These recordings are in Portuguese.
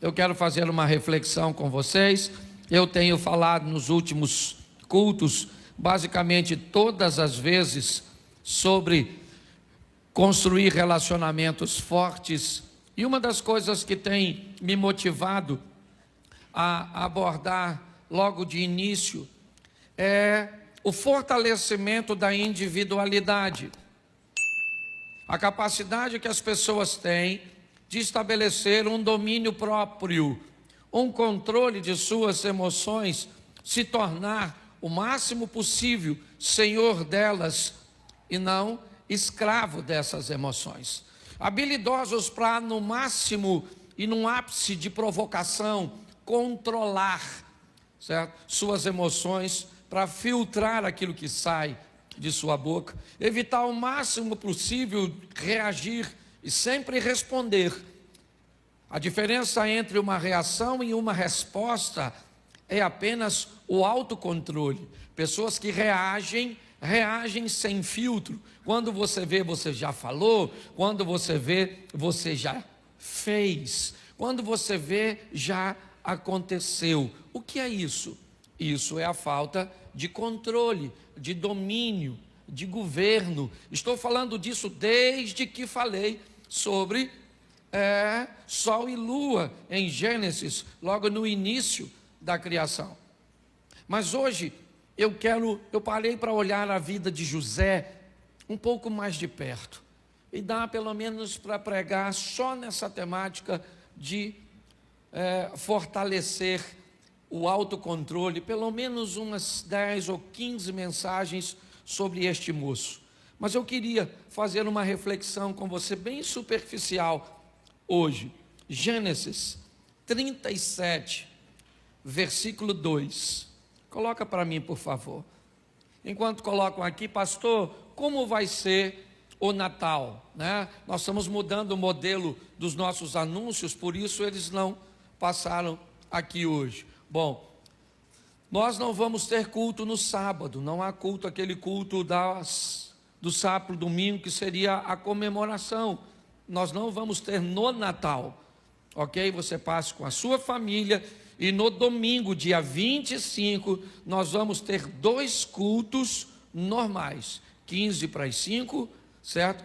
eu quero fazer uma reflexão com vocês. Eu tenho falado nos últimos cultos, basicamente todas as vezes, sobre construir relacionamentos fortes. E uma das coisas que tem me motivado a abordar logo de início é o fortalecimento da individualidade. A capacidade que as pessoas têm de estabelecer um domínio próprio, um controle de suas emoções, se tornar o máximo possível senhor delas e não escravo dessas emoções. Habilidosos para, no máximo e num ápice de provocação, controlar, certo? Suas emoções, para filtrar aquilo que sai de sua boca, evitar o máximo possível reagir e sempre responder. A diferença entre uma reação e uma resposta é apenas o autocontrole. Pessoas que reagem sem filtro. Quando você vê, você já falou. Quando você vê, você já fez. Quando você vê, já aconteceu. O que é isso? Isso é a falta de controle, de domínio, de governo. Estou falando disso desde que falei sobre Sol e Lua em Gênesis, logo no início da criação. Mas hoje eu parei para olhar a vida de José um pouco mais de perto e dá pelo menos para pregar só nessa temática de fortalecer o autocontrole, pelo menos umas 10 ou 15 mensagens sobre este moço. Mas eu queria fazer uma reflexão com você bem superficial hoje. Gênesis 37, versículo 2. Coloca para mim, por favor. Enquanto colocam aqui, pastor, como vai ser o Natal, né? Nós estamos mudando o modelo dos nossos anúncios, por isso eles não passaram aqui hoje. Bom, nós não vamos ter culto no sábado, não há culto, aquele culto do sábado, domingo, que seria a comemoração. Nós não vamos ter no Natal, ok? Você passa com a sua família e no domingo, dia 25, nós vamos ter 2 cultos normais, 15 para as 5, certo?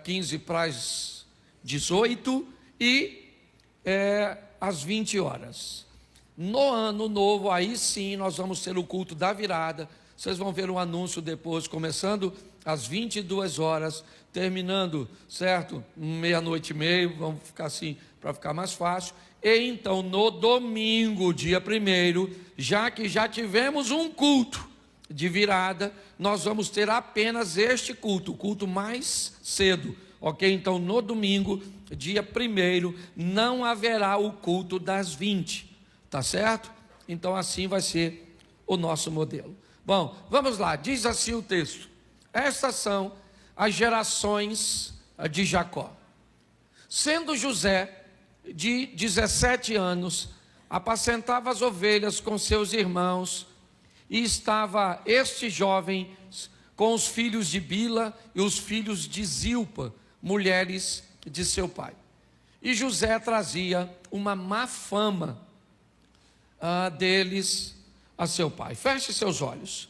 15 para as 18 e às 20 horas. No ano novo, aí sim, nós vamos ter o culto da virada. Vocês vão ver o anúncio depois, começando às 22 horas, terminando, certo? 00:30, vamos ficar assim, para ficar mais fácil. E então, no domingo, dia 1º, já que já tivemos um culto de virada, nós vamos ter apenas este culto, o culto mais cedo, ok? Então, no domingo, dia 1º, não haverá o culto das 20. Tá certo? Então assim vai ser o nosso modelo. Bom, vamos lá, diz assim o texto: estas são as gerações de Jacó. Sendo José de 17 anos, apacentava as ovelhas com seus irmãos, e estava este jovem com os filhos de Bila e os filhos de Zilpa, mulheres de seu pai. E José trazia uma má fama deles a seu pai. Feche seus olhos.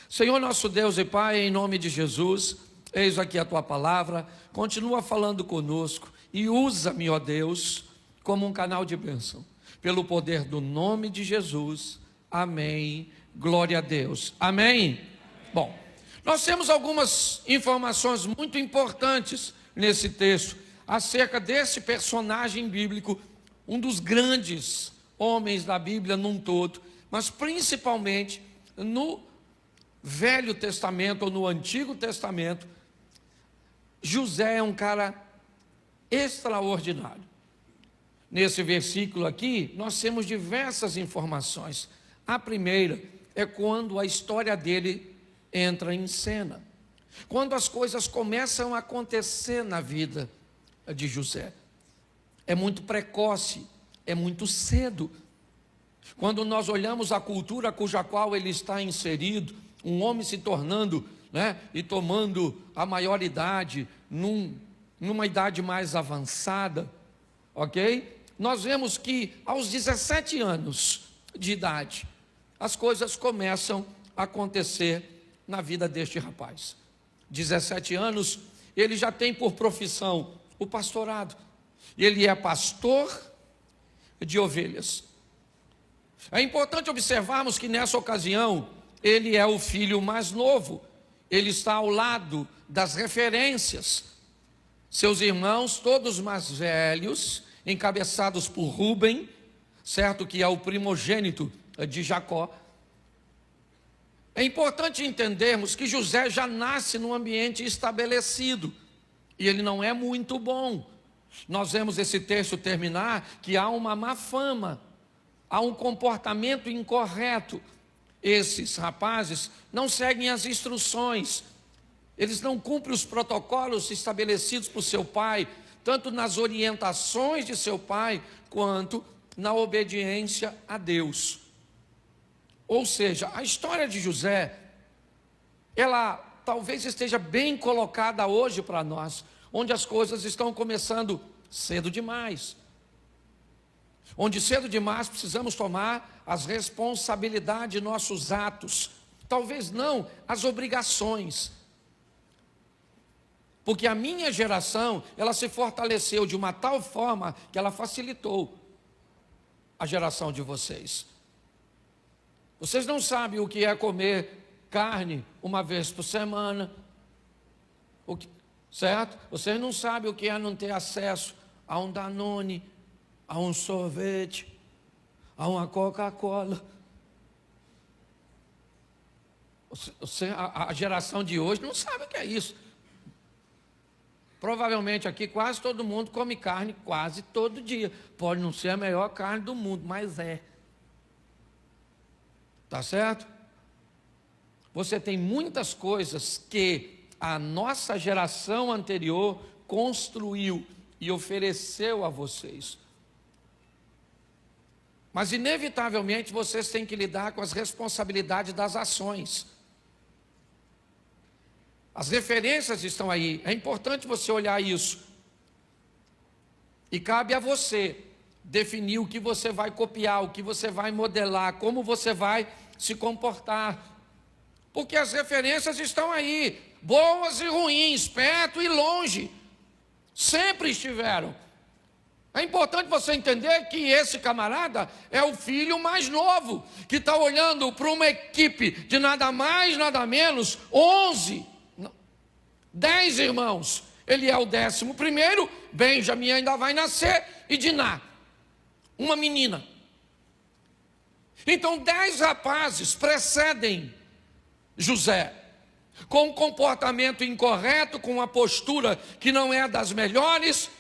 Senhor nosso Deus e Pai, em nome de Jesus, eis aqui a tua palavra, continua falando conosco e usa-me, ó Deus, como um canal de bênção, pelo poder do nome de Jesus. Amém. Glória a Deus. Amém. Bom, nós temos algumas informações muito importantes nesse texto acerca desse personagem bíblico, um dos grandes homens da Bíblia num todo, mas principalmente no Velho Testamento ou no Antigo Testamento. José é um cara extraordinário. Nesse versículo aqui, nós temos diversas informações. A primeira é quando a história dele entra em cena, quando as coisas começam a acontecer na vida de José. É muito precoce, é muito cedo. Quando nós olhamos a cultura cuja qual ele está inserido, um homem se tornando, e tomando a maioridade numa idade mais avançada, ok? nós vemos que aos 17 anos de idade, as coisas começam a acontecer na vida deste rapaz. 17 anos, ele já tem por profissão o pastorado. Ele é pastor de ovelhas. É importante observarmos que nessa ocasião, ele é o filho mais novo. Ele está ao lado das referências. Seus irmãos, todos mais velhos, encabeçados por Rúben, certo que é o primogênito de Jacó. É importante entendermos que José já nasce num ambiente estabelecido, e ele não é muito bom. Nós vemos esse texto terminar que há uma má fama, há um comportamento incorreto. Esses rapazes não seguem as instruções, eles não cumprem os protocolos estabelecidos por seu pai, tanto nas orientações de seu pai, quanto na obediência a Deus. Ou seja, a história de José, ela talvez esteja bem colocada hoje para nós, onde as coisas estão começando cedo demais. Onde cedo demais precisamos tomar as responsabilidades de nossos atos, talvez não as obrigações. Porque a minha geração, ela se fortaleceu de uma tal forma que ela facilitou a geração de vocês. Vocês não sabem o que é comer carne uma vez por semana, certo? Vocês não sabem o que é não ter acesso a um Danone, a um sorvete, a uma Coca-Cola. A geração de hoje não sabe o que é isso. Provavelmente aqui quase todo mundo come carne quase todo dia. Pode não ser a melhor carne do mundo, mas é. Tá certo? Você tem muitas coisas que a nossa geração anterior construiu e ofereceu a vocês. Mas inevitavelmente vocês têm que lidar com as responsabilidades das ações. As referências estão aí, é importante você olhar isso. E cabe a você definir o que você vai copiar, o que você vai modelar, como você vai se comportar. Porque as referências estão aí, boas e ruins, perto e longe, sempre estiveram. É importante você entender que esse camarada é o filho mais novo, que está olhando para uma equipe de nada mais, nada menos, 10 irmãos. Ele é o 11º, Benjamim ainda vai nascer, e Diná, uma menina. Então 10 rapazes precedem José, com um comportamento incorreto, com uma postura que não é das melhores,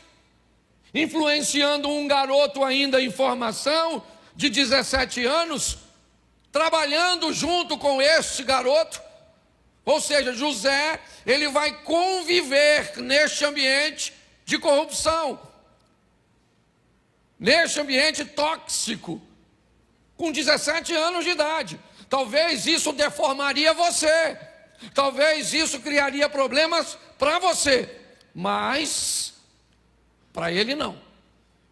influenciando um garoto ainda em formação, de 17 anos, trabalhando junto com este garoto. Ou seja, José, ele vai conviver neste ambiente de corrupção, neste ambiente tóxico, com 17 anos de idade. Talvez isso deformaria você, talvez isso criaria problemas para você, mas para ele não.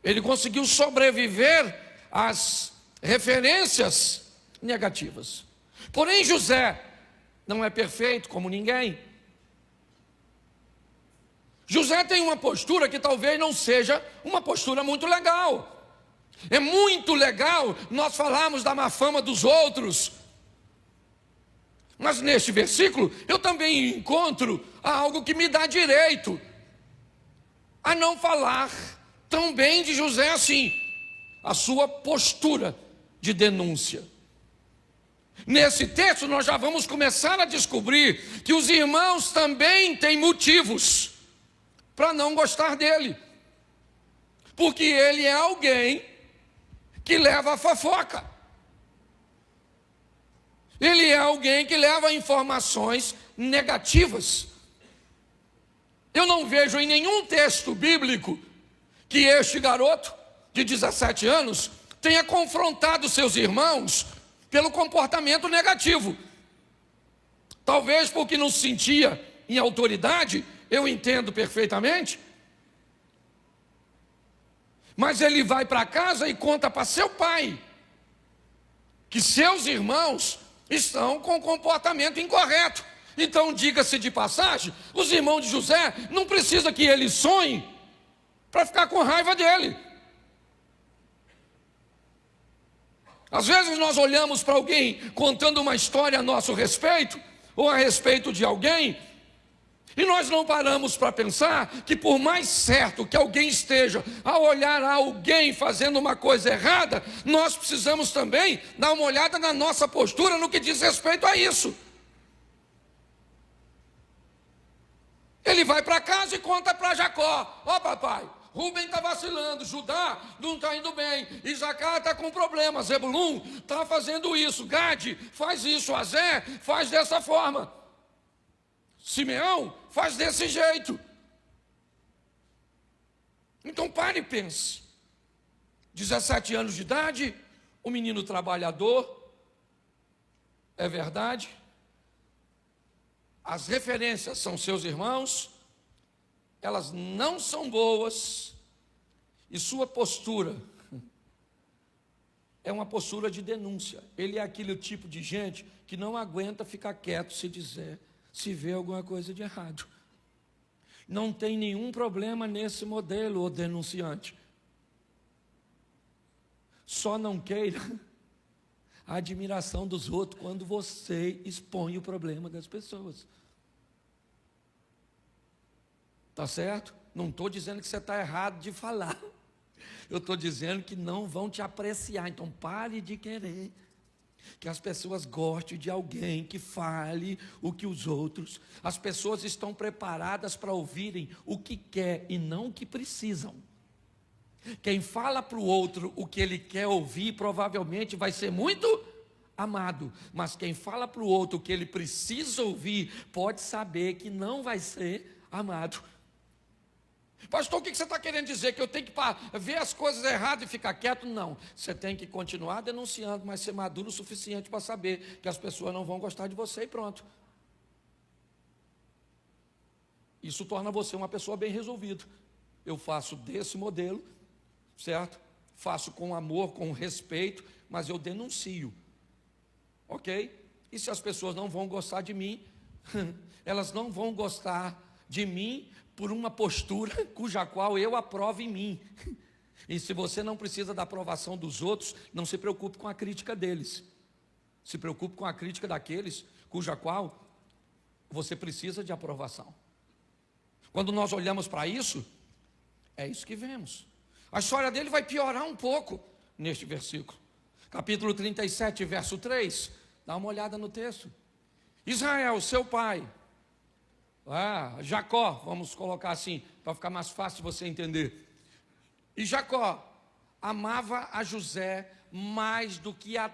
Ele conseguiu sobreviver às referências negativas. Porém, José não é perfeito como ninguém. José tem uma postura que talvez não seja uma postura muito legal. É muito legal nós falarmos da má fama dos outros, mas neste versículo eu também encontro algo que me dá direito a não falar tão bem de José assim, a sua postura de denúncia. Nesse texto nós já vamos começar a descobrir que os irmãos também têm motivos para não gostar dele, porque ele é alguém que leva a fofoca, ele é alguém que leva informações negativas. Eu não vejo em nenhum texto bíblico que este garoto de 17 anos tenha confrontado seus irmãos pelo comportamento negativo. Talvez porque não se sentia em autoridade, eu entendo perfeitamente. Mas ele vai para casa e conta para seu pai que seus irmãos estão com comportamento incorreto. Então, diga-se de passagem, os irmãos de José não precisa que ele sonhe para ficar com raiva dele. Às vezes nós olhamos para alguém contando uma história a nosso respeito, ou a respeito de alguém, e nós não paramos para pensar que por mais certo que alguém esteja ao olhar a alguém fazendo uma coisa errada, nós precisamos também dar uma olhada na nossa postura no que diz respeito a isso. Ele vai para casa e conta para Jacó: ó papai, Rubem está vacilando, Judá não está indo bem, Isacar está com problemas, Zebulum está fazendo isso, Gade faz isso, Azé faz dessa forma, Simeão faz desse jeito. Então pare e pense. 17 anos de idade, um menino trabalhador, é verdade. As referências são seus irmãos, elas não são boas, e sua postura é uma postura de denúncia. Ele é aquele tipo de gente que não aguenta ficar quieto se vê alguma coisa de errado. Não tem nenhum problema nesse modelo, o denunciante. Só não queira a admiração dos outros quando você expõe o problema das pessoas. Tá certo? Não estou dizendo que você está errado de falar. Eu estou dizendo que não vão te apreciar. Então pare de querer que as pessoas gostem de alguém que fale o que os outros. As pessoas estão preparadas para ouvirem o que quer e não o que precisam. Quem fala para o outro o que ele quer ouvir provavelmente vai ser muito amado, mas quem fala para o outro o que ele precisa ouvir pode saber que não vai ser amado. Pastor, o que você está querendo dizer? Que eu tenho que ver as coisas erradas e ficar quieto? Não, você tem que continuar denunciando, mas ser maduro o suficiente para saber que as pessoas não vão gostar de você e pronto. Isso torna você uma pessoa bem resolvida. Eu faço desse modelo, certo? Faço com amor, com respeito, mas eu denuncio, ok? E se as pessoas não vão gostar de mim, elas não vão gostar de mim por uma postura cuja qual eu aprovo em mim. E se você não precisa da aprovação dos outros, não se preocupe com a crítica deles. Se preocupe com a crítica daqueles cuja qual você precisa de aprovação. Quando nós olhamos para isso, é isso que vemos. A história dele vai piorar um pouco neste versículo. Capítulo 37, verso 3. Dá uma olhada no texto. Israel, seu pai, Jacó, vamos colocar assim, para ficar mais fácil de você entender. E Jacó amava a José mais do que a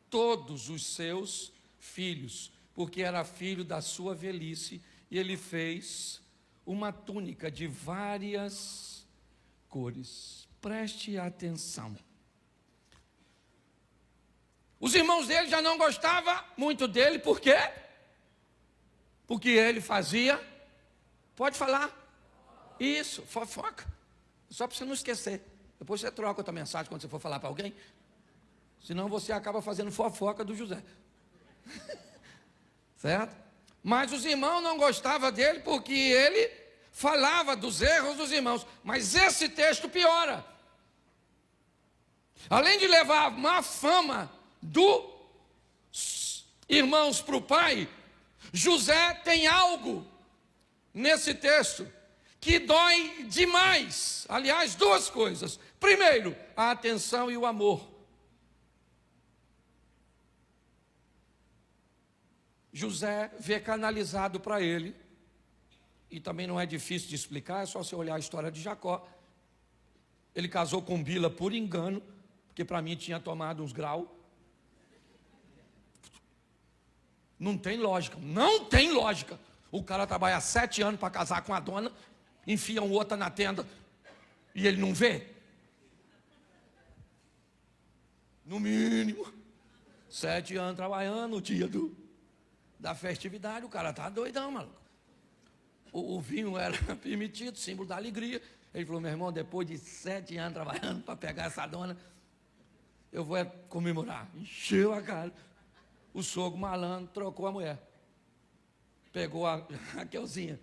todos os seus filhos, porque era filho da sua velhice, e ele fez uma túnica de várias cores. Preste atenção. Os irmãos dele já não gostavam muito dele, por quê? Porque ele fazia, pode falar, isso, fofoca, só para você não esquecer. Depois você troca outra mensagem quando você for falar para alguém, senão você acaba fazendo fofoca do José. Certo? Mas os irmãos não gostavam dele porque ele falava dos erros dos irmãos. Mas esse texto piora. Além de levar má fama dos irmãos para o pai, José tem algo nesse texto que dói demais. Aliás, duas coisas. Primeiro, a atenção e o amor. José vê canalizado para ele, e também não é difícil de explicar, é só você olhar a história de Jacó. Ele casou com Bila por engano, porque para mim tinha tomado uns graus. Não tem lógica, não tem lógica. O cara trabalha 7 anos para casar com a dona, enfia um outra na tenda e ele não vê. No mínimo 7 anos trabalhando no dia da festividade, o cara tá doidão, maluco. O vinho era permitido, símbolo da alegria. Ele falou: meu irmão, depois de 7 anos trabalhando para pegar essa dona, eu vou comemorar. Encheu a cara. O sogro malandro trocou a mulher. Pegou a Raquelzinha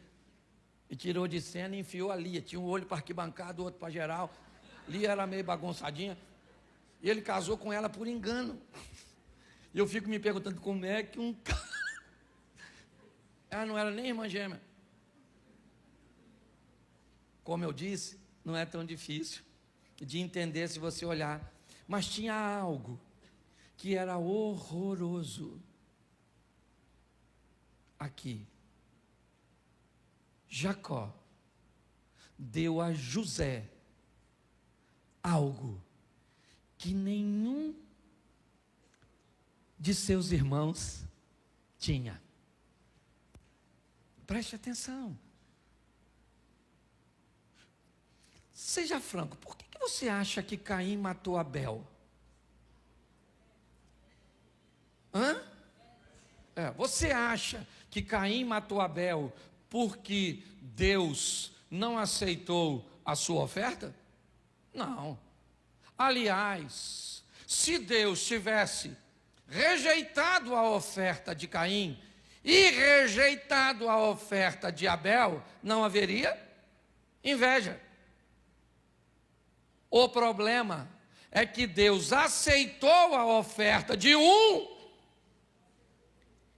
e tirou de cena e enfiou a Lia. Tinha um olho para arquibancada, o outro para geral. Lia era meio bagunçadinha. E ele casou com ela por engano. E eu fico me perguntando como é que um cara... Ela não era nem irmã gêmea. Como eu disse, não é tão difícil de entender se você olhar. Mas tinha algo que era horroroso. Aqui, Jacó deu a José algo que nenhum de seus irmãos tinha. Preste atenção. Seja franco, por que você acha que Caim matou Abel? Você acha que Caim matou Abel porque Deus não aceitou a sua oferta? Não. Aliás, se Deus tivesse rejeitado a oferta de Caim e rejeitado a oferta de Abel, não haveria inveja. O problema é que Deus aceitou a oferta de um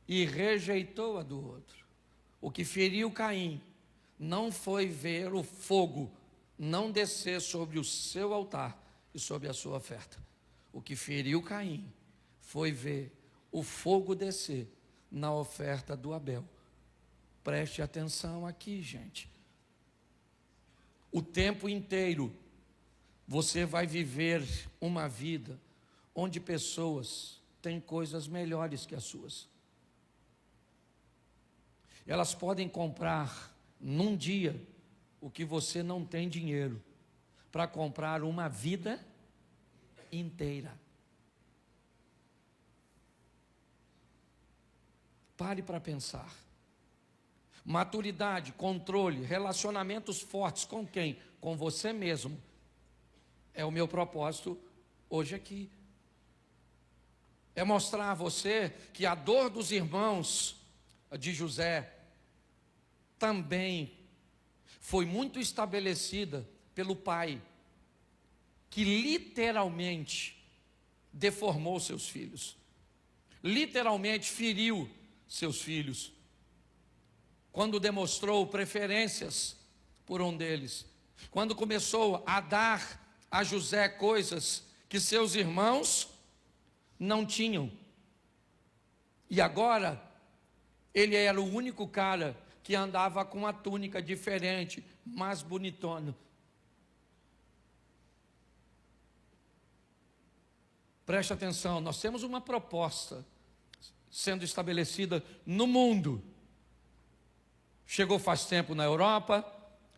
e rejeitou a do outro. O que feriu Caim não foi ver o fogo não descer sobre o seu altar e sobre a sua oferta. O que feriu Caim foi ver o fogo descer na oferta do Abel. Preste atenção aqui, gente. O tempo inteiro você vai viver uma vida onde pessoas têm coisas melhores que as suas. Elas podem comprar num dia o que você não tem dinheiro para comprar uma vida inteira. Pare para pensar. Maturidade, controle, relacionamentos fortes com quem? Com você mesmo. É o meu propósito hoje aqui. É mostrar a você que a dor dos irmãos de José também foi muito estabelecida pelo pai, que literalmente deformou seus filhos, literalmente feriu seus filhos, quando demonstrou preferências por um deles, quando começou a dar a José coisas que seus irmãos não tinham. E agora, ele era o único cara que andava com uma túnica diferente, mais bonitona. Preste atenção, nós temos uma proposta sendo estabelecida no mundo. Chegou faz tempo na Europa,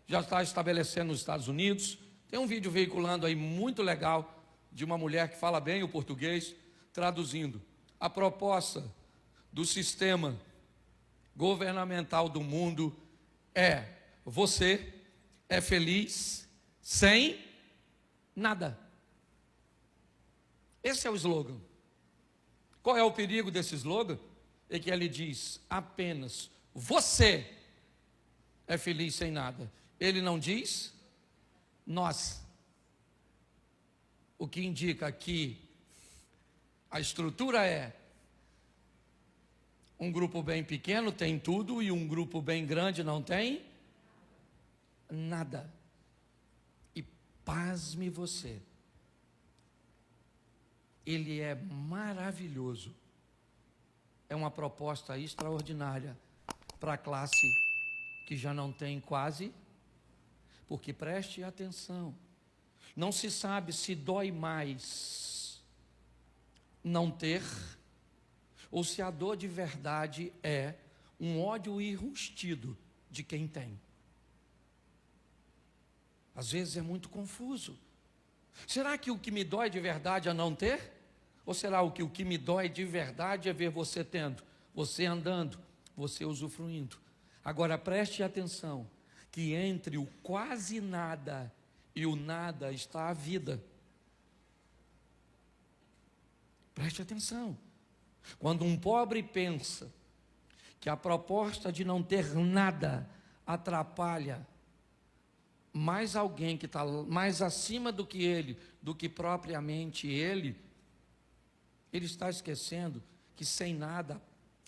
já está estabelecendo nos Estados Unidos. Tem um vídeo veiculando aí muito legal de uma mulher que fala bem o português, traduzindo. A proposta do sistema governamental do mundo é: você é feliz sem nada. Esse é o slogan. Qual é o perigo desse slogan? É que ele diz apenas você é feliz sem nada. Ele não diz nós. O que indica que a estrutura é: um grupo bem pequeno tem tudo e um grupo bem grande não tem nada. E pasme você, ele é maravilhoso. É uma proposta extraordinária para a classe que já não tem quase, porque preste atenção, não se sabe se dói mais não ter, ou se a dor de verdade é um ódio enrustido de quem tem. Às vezes é muito confuso. Será que o que me dói de verdade é não ter? Ou será que o que me dói de verdade é ver você tendo, você andando, você usufruindo? Agora preste atenção, que entre o quase nada e o nada está a vida. Preste atenção. Quando um pobre pensa que a proposta de não ter nada atrapalha mais alguém que está mais acima do que ele, do que propriamente ele está esquecendo que sem nada,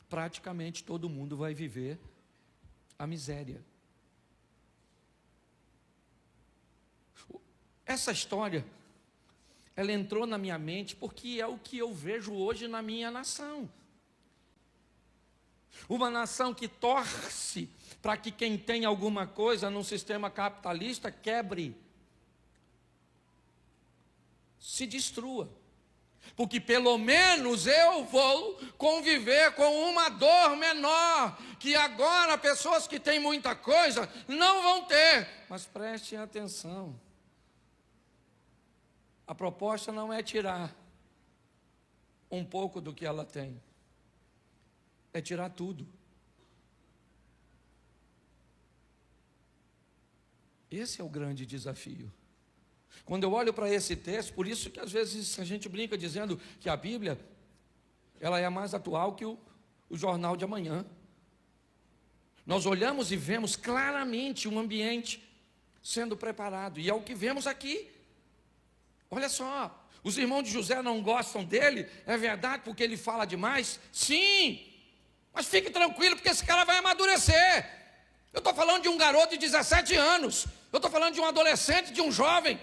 praticamente todo mundo vai viver a miséria. Essa história, ela entrou na minha mente porque é o que eu vejo hoje na minha nação. Uma nação que torce para que quem tem alguma coisa num sistema capitalista quebre, se destrua. Porque pelo menos eu vou conviver com uma dor menor, que agora pessoas que têm muita coisa não vão ter. Mas prestem atenção. A proposta não é tirar um pouco do que ela tem, é tirar tudo. Esse é o grande desafio. Quando eu olho para esse texto, por isso que às vezes a gente brinca dizendo que a Bíblia, ela é mais atual que o jornal de amanhã. Nós olhamos e vemos claramente um ambiente sendo preparado, e é o que vemos aqui. Olha só, os irmãos de José não gostam dele, é verdade, porque ele fala demais? Sim, mas fique tranquilo, porque esse cara vai amadurecer. Eu estou falando de um garoto de 17 anos, eu estou falando de um adolescente, de um jovem,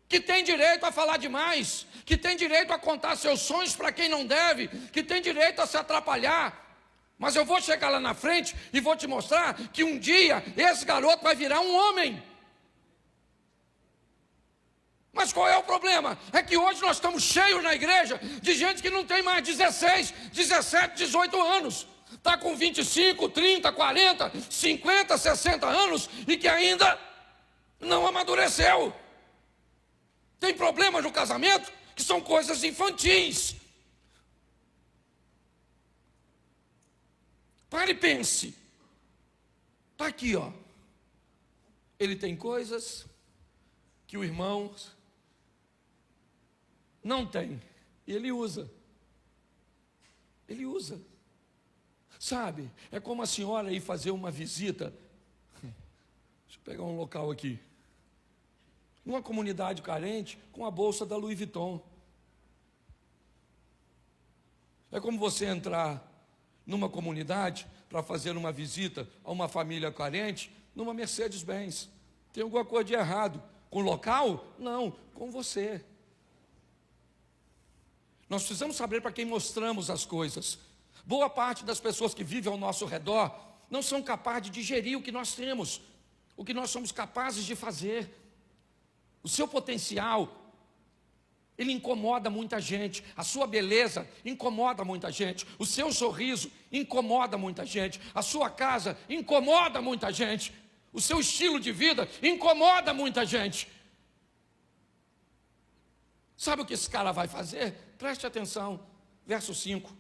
que tem direito a falar demais, que tem direito a contar seus sonhos para quem não deve, que tem direito a se atrapalhar. Mas eu vou chegar lá na frente e vou te mostrar que um dia esse garoto vai virar um homem. Mas qual é o problema? É que hoje nós estamos cheios na igreja de gente que não tem mais 16, 17, 18 anos. Está com 25, 30, 40, 50, 60 anos e que ainda não amadureceu. Tem problemas no casamento que são coisas infantis. Pare e pense. Está aqui, ó. Ele tem coisas que o irmão não tem. E ele usa. Ele usa. Sabe, é como a senhora ir fazer uma visita. Deixa eu pegar um local aqui. Numa comunidade carente, com a bolsa da Louis Vuitton. É como você entrar numa comunidade para fazer uma visita a uma família carente, numa Mercedes-Benz. Tem alguma coisa de errado com o local? Não, com você. Nós precisamos saber para quem mostramos as coisas. Boa parte das pessoas que vivem ao nosso redor não são capazes de digerir o que nós temos, o que nós somos capazes de fazer. O seu potencial, ele incomoda muita gente. A sua beleza incomoda muita gente. O seu sorriso incomoda muita gente. A sua casa incomoda muita gente. O seu estilo de vida incomoda muita gente. Sabe o que esse cara vai fazer? Preste atenção, verso 5.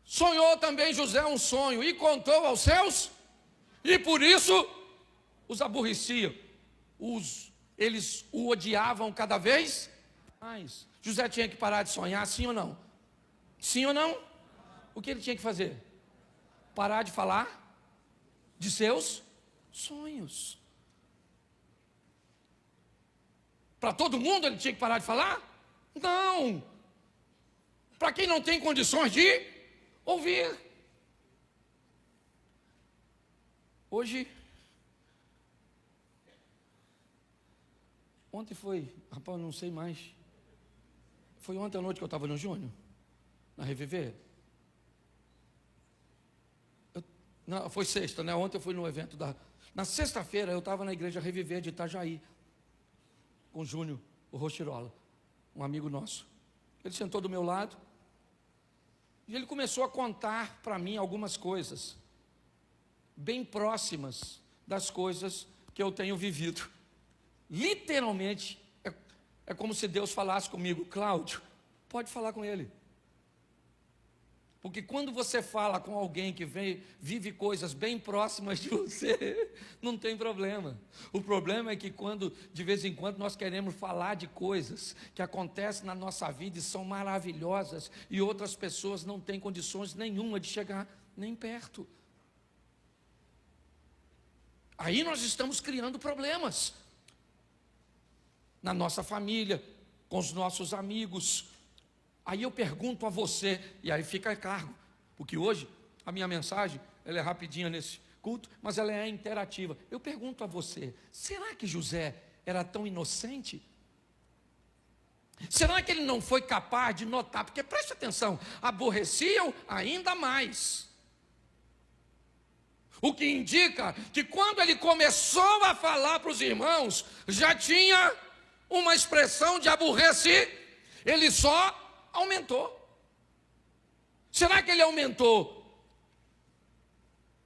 Sonhou também José um sonho e contou aos seus, e por isso os aborrecia. Eles o odiavam cada vez mais. José tinha que parar de sonhar, sim ou não? Sim ou não? O que ele tinha que fazer? Parar de falar de seus sonhos. Para todo mundo ele tinha que parar de falar? Não. Para quem não tem condições de ouvir. Hoje, ontem foi, rapaz, eu não sei mais. Foi ontem à noite que eu estava no Júnior, na Reviver. Não, foi sexta, né? Ontem eu fui no evento da... Na sexta-feira eu estava na igreja Reviver de Itajaí, com o Júnior, o Rochirola, um amigo nosso. Ele sentou do meu lado e ele começou a contar para mim algumas coisas bem próximas das coisas que eu tenho vivido. Literalmente, é como se Deus falasse comigo: Cláudio, pode falar com ele. Porque quando você fala com alguém que vive coisas bem próximas de você, não tem problema. O problema é que quando, de vez em quando, nós queremos falar de coisas que acontecem na nossa vida e são maravilhosas, e outras pessoas não têm condições nenhuma de chegar nem perto. Aí nós estamos criando problemas na nossa família, com os nossos amigos. Aí eu pergunto a você, e aí fica a cargo, porque hoje a minha mensagem, ela é rapidinha nesse culto, mas ela é interativa. Eu pergunto a você, será que José era tão inocente? Será que ele não foi capaz de notar? Porque preste atenção, aborreciam ainda mais. O que indica que quando ele começou a falar para os irmãos, já tinha uma expressão de aborrecer, ele só aumentou. Será que ele aumentou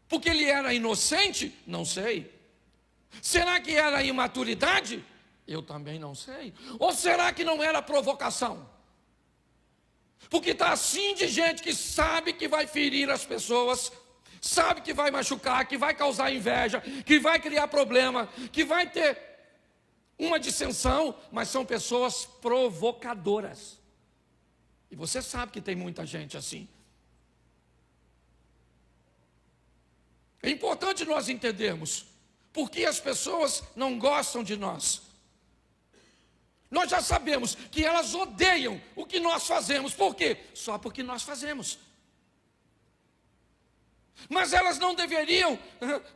porque ele era inocente? Não sei. Será que era imaturidade? Eu também não sei. Ou será que não era provocação? Porque está assim de gente que sabe que vai ferir as pessoas, sabe que vai machucar, que vai causar inveja, que vai criar problema, que vai ter uma dissensão, mas são pessoas provocadoras. E você sabe que tem muita gente assim. É importante nós entendermos por que as pessoas não gostam de nós. Nós já sabemos que elas odeiam o que nós fazemos. Por quê? Só porque nós fazemos. Mas elas não deveriam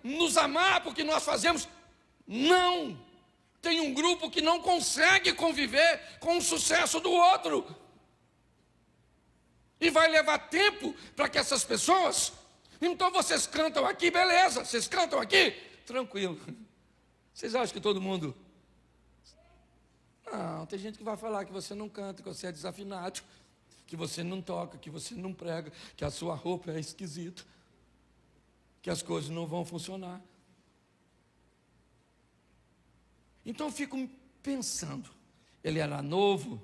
nos amar porque nós fazemos. Não. Tem um grupo que não consegue conviver com o sucesso do outro. E vai levar tempo para que essas pessoas... Então vocês cantam aqui, beleza. Vocês cantam aqui, tranquilo. Vocês acham que todo mundo... Não, tem gente que vai falar que você não canta, que você é desafinado, que você não toca, que você não prega, que a sua roupa é esquisita, que as coisas não vão funcionar. Então eu fico pensando, ele era novo,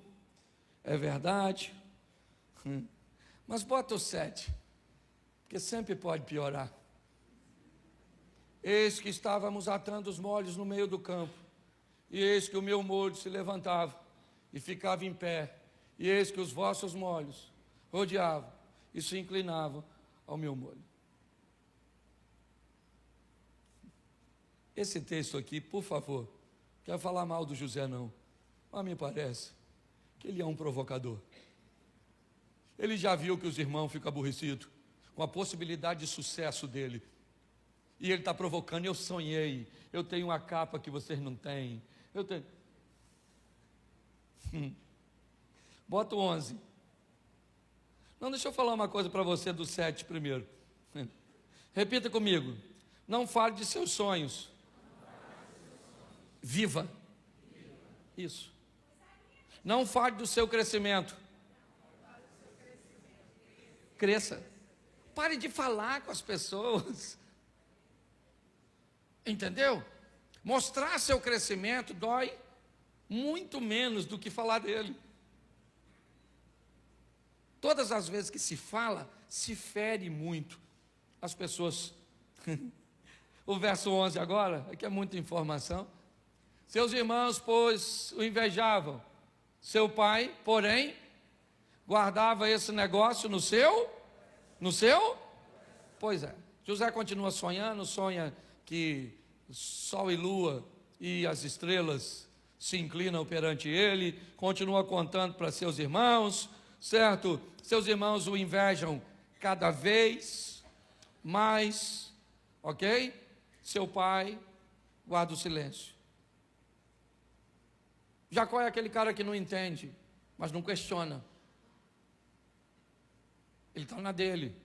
é verdade, mas bota o 7, porque sempre pode piorar. Eis que estávamos atando os molhos no meio do campo, e eis que o meu molho se levantava e ficava em pé, e eis que os vossos molhos rodeavam e se inclinavam ao meu molho. Esse texto aqui, por favor, não quero falar mal do José não, mas me parece que ele é um provocador. Ele já viu que os irmãos ficam aborrecidos com a possibilidade de sucesso dele, e ele está provocando. Eu sonhei, eu tenho uma capa que vocês não têm, eu tenho... Bota o 11. Não, deixa eu falar uma coisa para você do 7 primeiro. Repita comigo. Não fale de seus sonhos. Viva. Isso. Não fale do seu crescimento. Cresça. Pare de falar com as pessoas. Entendeu? Mostrar seu crescimento dói muito menos do que falar dele. Todas as vezes que se fala, se fere muito as pessoas. O verso 11 agora, aqui é muita informação. Seus irmãos, pois, o invejavam. Seu pai, porém, guardava esse negócio no seu? Pois é. José continua sonhando, sonha que sol e lua e as estrelas se inclinam perante ele, continua contando para seus irmãos, certo? Seus irmãos o invejam cada vez mais, ok? Seu pai guarda o silêncio. Jacó é aquele cara que não entende, mas não questiona. Ele está na dele.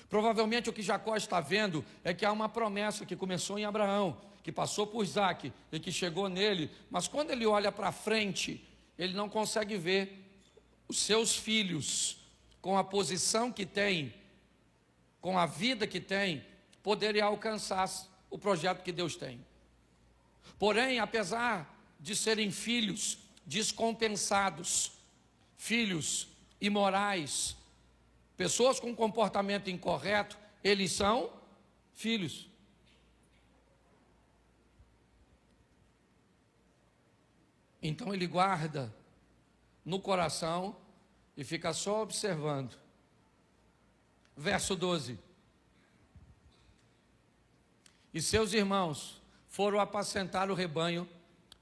Provavelmente o que Jacó está vendo é que há uma promessa que começou em Abraão, que passou por Isaac e que chegou nele, mas quando ele olha para frente, ele não consegue ver os seus filhos, com a posição que tem, com a vida que tem, poderem alcançar o projeto que Deus tem. Porém, apesar de serem filhos descompensados, filhos imorais, Pessoas com comportamento incorreto, eles são filhos. Então ele guarda no coração e fica só observando. Verso 12. E seus irmãos foram apacentar o rebanho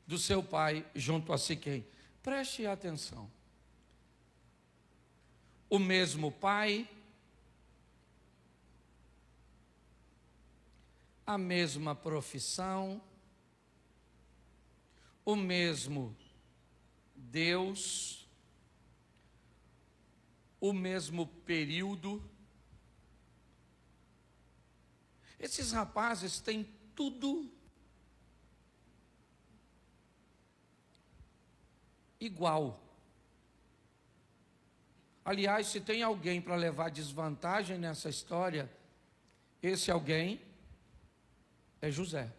do seu pai junto a Siquém. Preste atenção. O mesmo pai, a mesma profissão, o mesmo Deus, o mesmo período. Esses rapazes têm tudo igual. Aliás, se tem alguém para levar desvantagem nessa história, esse alguém é José.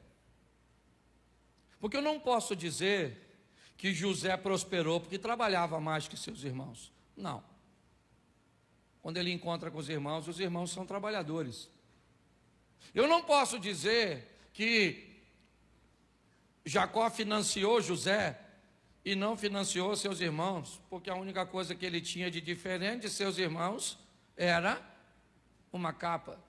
Porque eu não posso dizer que José prosperou porque trabalhava mais que seus irmãos. Não. Quando ele encontra com os irmãos são trabalhadores. Eu não posso dizer que Jacó financiou José e não financiou seus irmãos, porque a única coisa que ele tinha de diferente de seus irmãos era uma capa.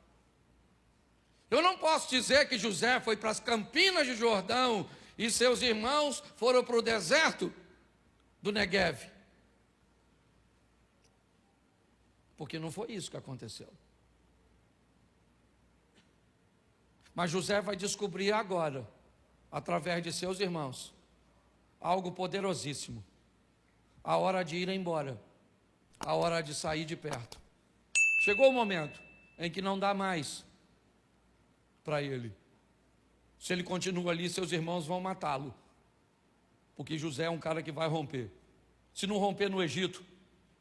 Eu não posso dizer que José foi para as campinas de Jordão e seus irmãos foram para o deserto do Negueve, porque não foi isso que aconteceu. Mas José vai descobrir agora, através de seus irmãos, algo poderosíssimo. A hora de ir embora, a hora de sair de perto. Chegou o momento em que não dá mais para ele. Se ele continua ali, seus irmãos vão matá-lo, porque José é um cara que vai romper. Se não romper no Egito,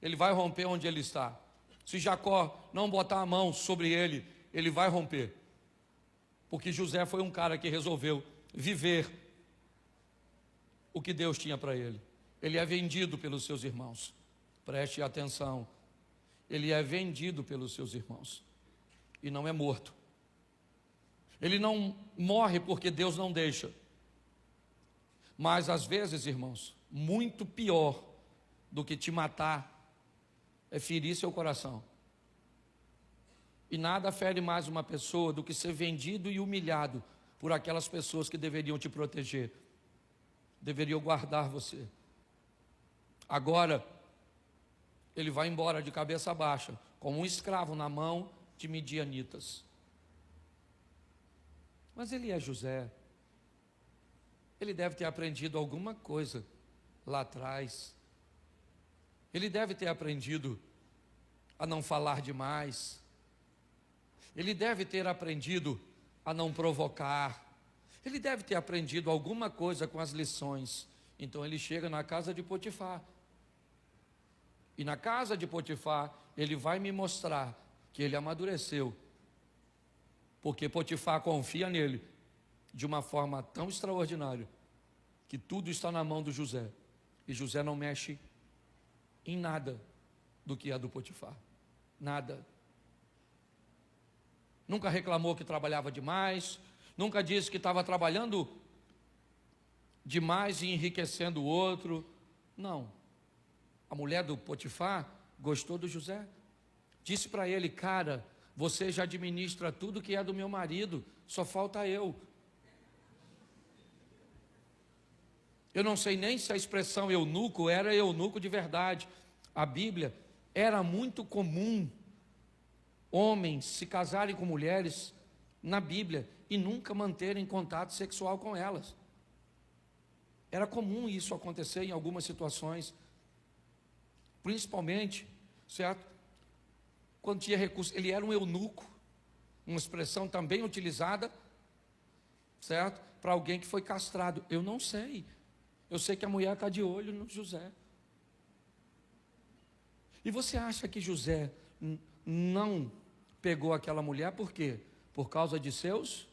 ele vai romper onde ele está. Se Jacó não botar a mão sobre ele, ele vai romper, porque José foi um cara que resolveu viver o que Deus tinha para ele. Ele é vendido pelos seus irmãos. Preste atenção. Ele é vendido pelos seus irmãos e não é morto. Ele não morre porque Deus não deixa. Mas às vezes, irmãos, muito pior do que te matar é ferir seu coração. E nada fere mais uma pessoa do que ser vendido e humilhado por aquelas pessoas que deveriam te proteger, deveriam guardar você. Agora, ele vai embora de cabeça baixa, como um escravo na mão de midianitas. Mas ele é José. Ele deve ter aprendido alguma coisa lá atrás. Ele deve ter aprendido a não falar demais. Ele deve ter aprendido a não provocar. Ele deve ter aprendido alguma coisa com as lições. Então ele chega na casa de Potifar. E na casa de Potifar, ele vai me mostrar que ele amadureceu. Porque Potifar confia nele de uma forma tão extraordinária que tudo está na mão do José. E José não mexe em nada do que é do Potifar. Nada. Nunca reclamou que trabalhava demais, nunca disse que estava trabalhando demais e enriquecendo o outro. Não. A mulher do Potifar gostou do José. Disse para ele: cara, você já administra tudo que é do meu marido, só falta eu. Eu não sei nem se a expressão eunuco era eunuco de verdade. A Bíblia era muito comum homens se casarem com mulheres na Bíblia e nunca manterem contato sexual com elas. Era comum isso acontecer em algumas situações, principalmente, certo? Quando tinha recurso, ele era um eunuco, uma expressão também utilizada, certo? Para alguém que foi castrado. Eu não sei. Eu sei que a mulher está de olho no José. E você acha que José não pegou aquela mulher por quê? Por causa de seus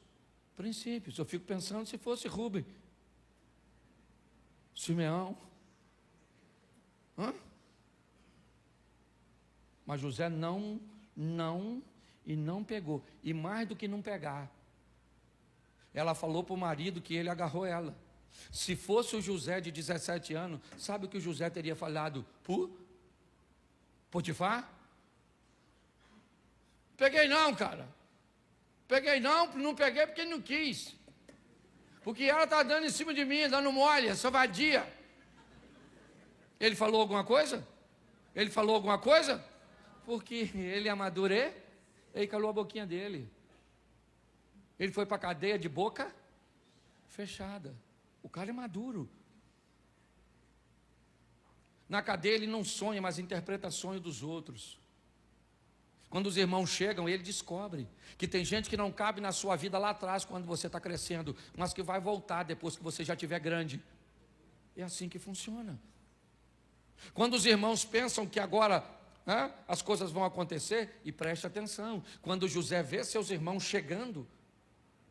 princípios. Eu fico pensando se fosse Rubem, Simeão, Mas José não pegou. E mais do que não pegar, ela falou para o marido que ele agarrou ela. Se fosse o José de 17 anos, sabe o que o José teria falado? Potifar? Peguei não, cara. Peguei não peguei porque não quis. Porque ela está dando em cima de mim, dando mole, essa vadia. Ele falou alguma coisa? Ele falou alguma coisa? Porque ele amadureceu, ele calou a boquinha dele. Ele foi para a cadeia de boca fechada. O cara é maduro. Na cadeia ele não sonha, mas interpreta sonho dos outros. Quando os irmãos chegam, ele descobre que tem gente que não cabe na sua vida lá atrás, quando você está crescendo, mas que vai voltar depois que você já estiver grande. É assim que funciona. Quando os irmãos pensam que agora as coisas vão acontecer, e preste atenção, quando José vê seus irmãos chegando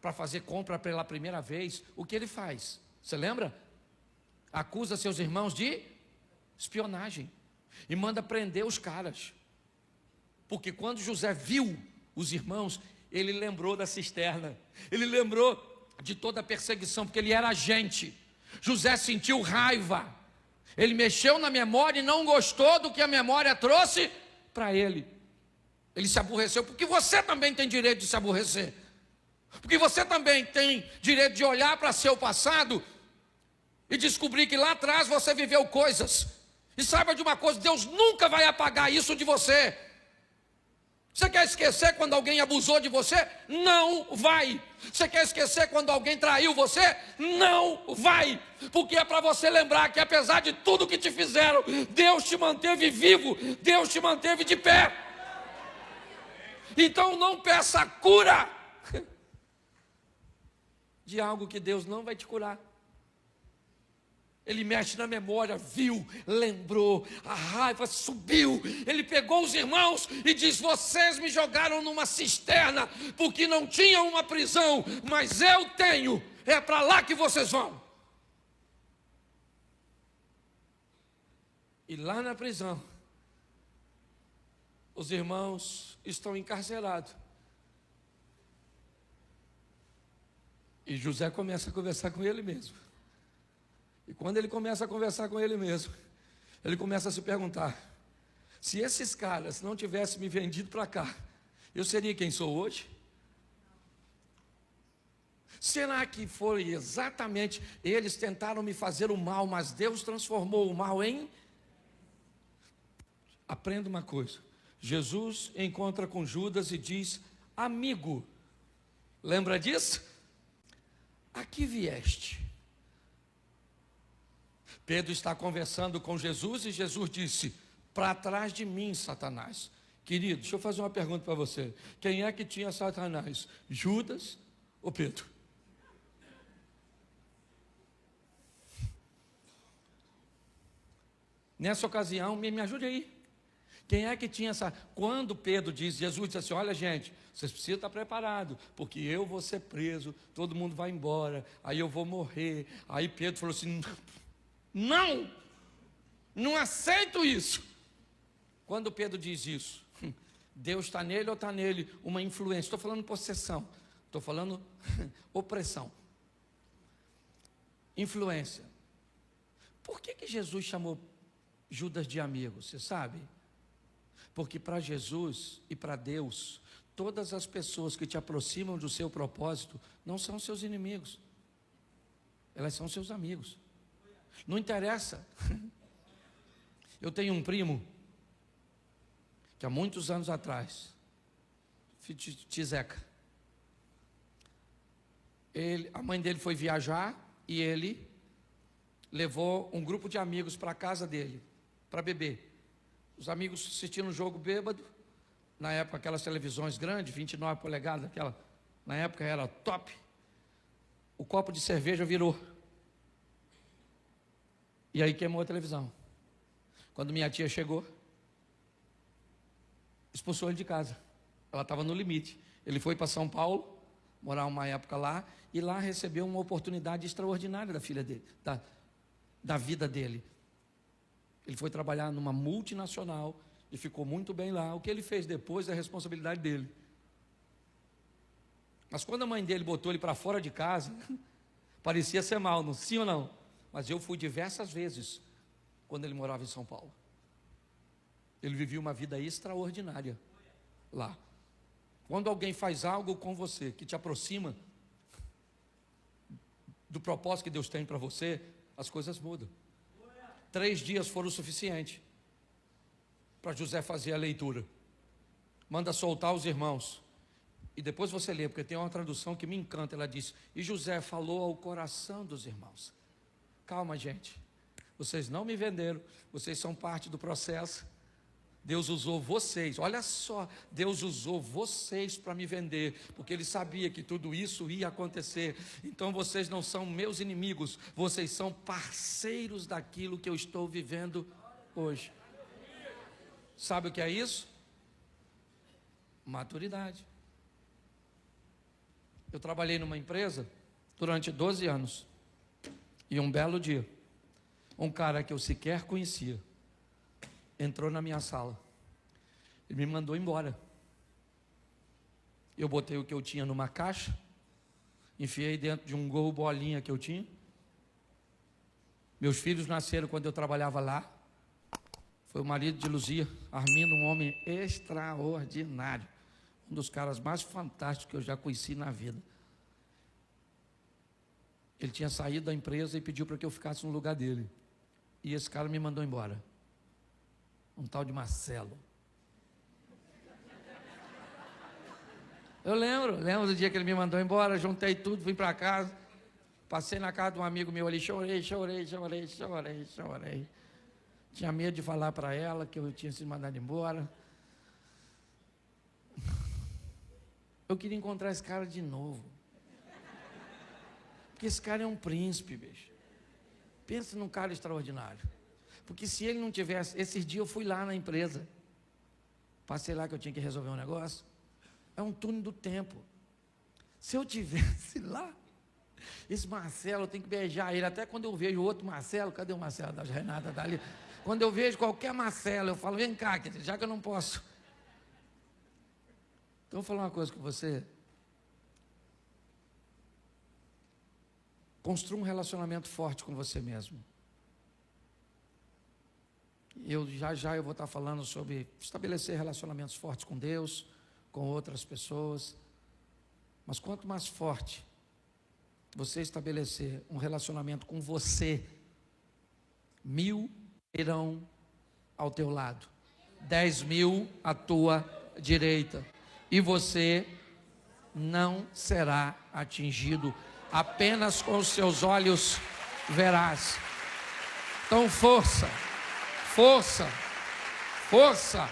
para fazer compra pela primeira vez, o que ele faz? Você lembra? Acusa seus irmãos de espionagem e manda prender os caras. Porque quando José viu os irmãos, ele lembrou da cisterna, ele lembrou de toda a perseguição, porque ele era agente. José sentiu raiva, ele mexeu na memória e não gostou do que a memória trouxe para ele. Ele se aborreceu, porque você também tem direito de se aborrecer. Porque você também tem direito de olhar para seu passado e descobrir que lá atrás você viveu coisas. E saiba de uma coisa, Deus nunca vai apagar isso de você. Você quer esquecer quando alguém abusou de você? Não vai. Você quer esquecer quando alguém traiu você? Não vai. Porque é para você lembrar que apesar de tudo que te fizeram, Deus te manteve vivo, Deus te manteve de pé. Então não peça cura de algo que Deus não vai te curar. Ele mexe na memória, viu, lembrou, a raiva subiu. Ele pegou os irmãos e diz: vocês me jogaram numa cisterna porque não tinham uma prisão, mas eu tenho, é para lá que vocês vão. E lá na prisão, os irmãos estão encarcerados. E José começa a conversar com ele mesmo. E quando ele começa a conversar com ele mesmo, ele começa a se perguntar: se esses caras não tivessem me vendido para cá, eu seria quem sou hoje? Será que foi exatamente, eles tentaram me fazer o mal, mas Deus transformou o mal em... Aprenda uma coisa, Jesus encontra com Judas e diz: amigo, lembra disso? A que vieste? Pedro está conversando com Jesus e Jesus disse: para trás de mim, Satanás. Querido, deixa eu fazer uma pergunta para você. Quem é que tinha Satanás? Judas ou Pedro? Nessa ocasião, me ajude aí. Quem é que tinha essa... Quando Pedro diz, Jesus disse assim: olha gente, vocês precisam estar preparados, porque eu vou ser preso, todo mundo vai embora, aí eu vou morrer. Aí Pedro falou assim: não aceito isso. Quando Pedro diz isso, Deus está nele ou está nele uma influência? Estou falando possessão, estou falando opressão, influência. Por que Jesus chamou Judas de amigo? Você sabe? Porque para Jesus e para Deus, todas as pessoas que te aproximam do seu propósito não são seus inimigos, elas são seus amigos. Não interessa. Eu tenho um primo que há muitos anos atrás, Tizeca, a mãe dele foi viajar e ele levou um grupo de amigos para a casa dele para beber. Os amigos assistindo um jogo bêbado, na época aquelas televisões grandes, 29 polegadas, aquela, na época era top. O copo de cerveja virou. E aí queimou a televisão. Quando minha tia chegou, expulsou ele de casa. Ela estava no limite. Ele foi para São Paulo, morar uma época lá, e lá recebeu uma oportunidade extraordinária da filha dele, da vida dele. Ele foi trabalhar numa multinacional e ficou muito bem lá. O que ele fez depois é a responsabilidade dele. Mas quando a mãe dele botou ele para fora de casa, parecia ser mal, não, sim ou não? Mas eu fui diversas vezes quando ele morava em São Paulo. Ele vivia uma vida extraordinária lá. Quando alguém faz algo com você que te aproxima do propósito que Deus tem para você, as coisas mudam. 3 dias foram o suficiente para José fazer a leitura. Manda soltar os irmãos. E depois você lê, porque tem uma tradução que me encanta. Ela diz: e José falou ao coração dos irmãos. Calma, gente. Vocês não me venderam. Vocês são parte do processo. Deus usou vocês, olha só, Deus usou vocês para me vender, porque Ele sabia que tudo isso ia acontecer. Então vocês não são meus inimigos, vocês são parceiros daquilo que eu estou vivendo hoje. Sabe o que é isso? Maturidade. Eu trabalhei numa empresa durante 12 anos, e um belo dia, um cara que eu sequer conhecia, entrou na minha sala, ele me mandou embora. Eu botei o que eu tinha numa caixa, enfiei dentro de um Gol bolinha que eu tinha. Meus filhos nasceram quando eu trabalhava lá. Foi o marido de Luzia, Armindo, um homem extraordinário, um dos caras mais fantásticos que eu já conheci na vida. Ele tinha saído da empresa e pediu para que eu ficasse no lugar dele, e esse cara me mandou embora. Um tal de Marcelo. Eu lembro do dia que ele me mandou embora. Juntei tudo, vim para casa. Passei na casa de um amigo meu ali, chorei. Tinha medo de falar para ela que eu tinha sido mandado embora. Eu queria encontrar esse cara de novo. Porque esse cara é um príncipe, bicho. Pensa num cara extraordinário. Porque se ele não tivesse, esses dias eu fui lá na empresa, passei lá que eu tinha que resolver um negócio, é um túnel do tempo. Se eu tivesse lá, esse Marcelo, eu tenho que beijar ele. Até quando eu vejo outro Marcelo, cadê o Marcelo da Renata dali? Quando eu vejo qualquer Marcelo, eu falo: vem cá, já que eu não posso. Então eu vou falar uma coisa com você. Construa um relacionamento forte com você mesmo. Eu vou estar falando sobre estabelecer relacionamentos fortes com Deus, com outras pessoas. Mas quanto mais forte você estabelecer um relacionamento com você, 1000 irão ao teu lado, 10.000 à tua direita, e você não será atingido. Apenas com os seus olhos verás. Então força, força, força.